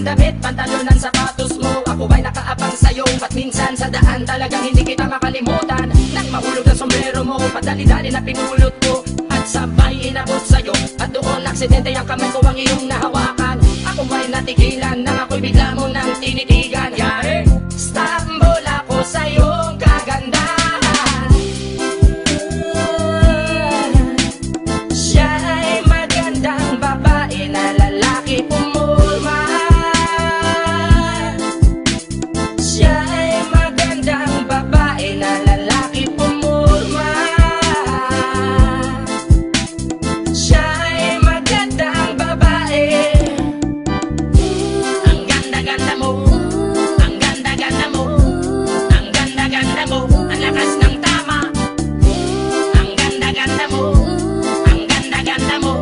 damit, pantalonan, sapatos mo. Ako ba'y nakaabang sa'yo, ba't minsan sa daan talagang hindi kita makalimutan. Nang mahulog na sombrero mo, padali-dali na pinulot ko, at sabay inabot sa'yo. At doon aksidente ang kamay ko ang iyong nahawakan. Ako ba'y natigilan, nang ako'y bigla mo nang tinitigan. Yari, stambol ako sa'yong kagandahan. Siya'y magandang babae na lalaki pumulma. Siya'y magandang babae na lalaki pumulma. Siya'y magandang babae. Ang ganda-ganda mo, ang ganda-ganda mo, ang ganda-ganda mo, ang lakas ng tama. Ang ganda-ganda mo, ang ganda-ganda mo,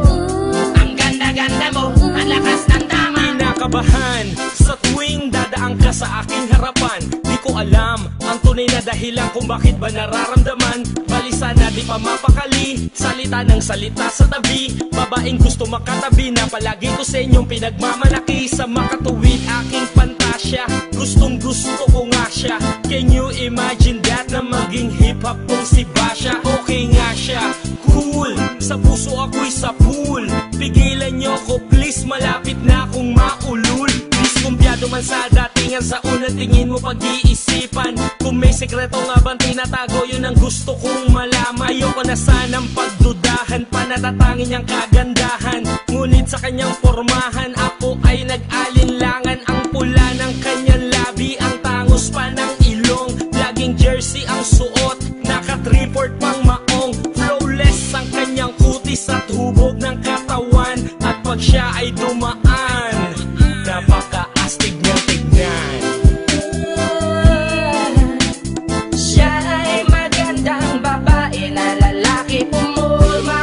ang ganda-ganda mo, ang lakas ng tama. Kinakabahan sa tuwing dadaan ka sa aking harapan. Di ko alam ang tunay na dahilan kung bakit ba nararamdaman. Balisa na di pa mapakali, salita ng salita sa tabi. Babaeng gusto makatabi na palagi ko sa inyong pinagmamalaki. Sa makatuwid aking pantasya, gustong gusto ko nga siya. Can you imagine that na maging hip-hop kong si Basha? Okay nga siya, cool, sa puso ako'y sa pool. Pigilan nyo ko please, malapit na akong maulul. Diskumpiyado man sa datingan, sa unang tingin mo pag-iisipan. Kung may sekreto nga bang tinatago, yun ang gusto kong malaman. Ayoko na sanang pagdudahan, panatatangin niyang kagandahan. Ngunit sa kanyang formahan, ako ay nag-alinlangan. Ang pula ng kanyang labi, ang tangos pa ng ilong. Laging jersey ang suot, naka 3/4 pang maong. Flawless ang kanyang kutis at hubog ng katawan. At pag siya ay dumaan, napaka-astig niyang tignan. Siya'y magandang babae na lalaki pumulma.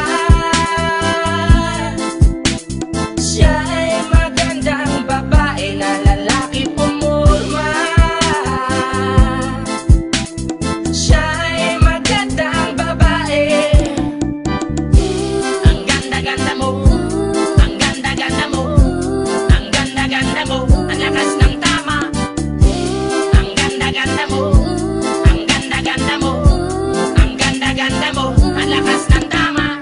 Siya'y magandang babae na lalaki pumulma. Siya'y magandang babae. Ang ganda-ganda mo, ang ganda-ganda mo, ang ganda-ganda mo, ang lakas ng tama. Ang ganda-ganda mo, ang ganda-ganda mo, ang ganda-ganda mo, ang lakas ng tama.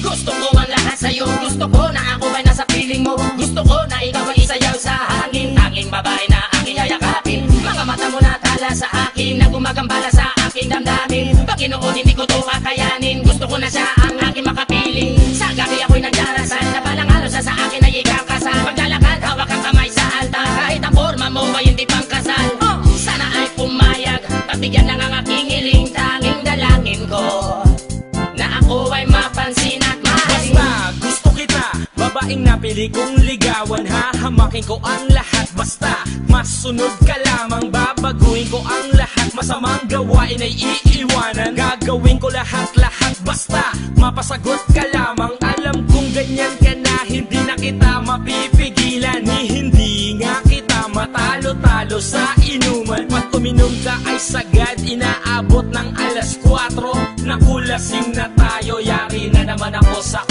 Gusto ko ang lahat sa'yo, gusto ko na ako ay nasa piling mo. Gusto ko na ikaw ay isayaw sa hangin. Tanging babae na aking yayakapin. Mga mata mo na tala sa akin, na gumagambala sa aking damdamin. Paginoon hindi ko to kakayanin, gusto ko na siya ang aking makapiling. Sa gabi ako'y nagdarasal, na balang araw sa akin ay ikakasal. Paglalakad, hawak ang kamay sa altar, kahit ang forma mo ay hindi pang kasal. Sana ay pumayag, pagbigyan lang ang aking hiling. Tanging dalangin ko na ako ay mapansin at mahalin. Basta gusto kita, babaeng napili kong ligawan. Hahamakin ko ang lahat, basta masunod ka lamang. Babaguhin ko ang lahat, masamang gawain ay iiwanan. Gagawin ko lahat-lahat, basta mapasagot ka lamang. Alam kong ganyan ka na, hindi na kita mapipigilan. Hindi nga kita matalo-talo sa inuman. Pag uminom ka ay sagad, inaabot ng alas 4. Nakulasing na tayo, yari na naman ako sa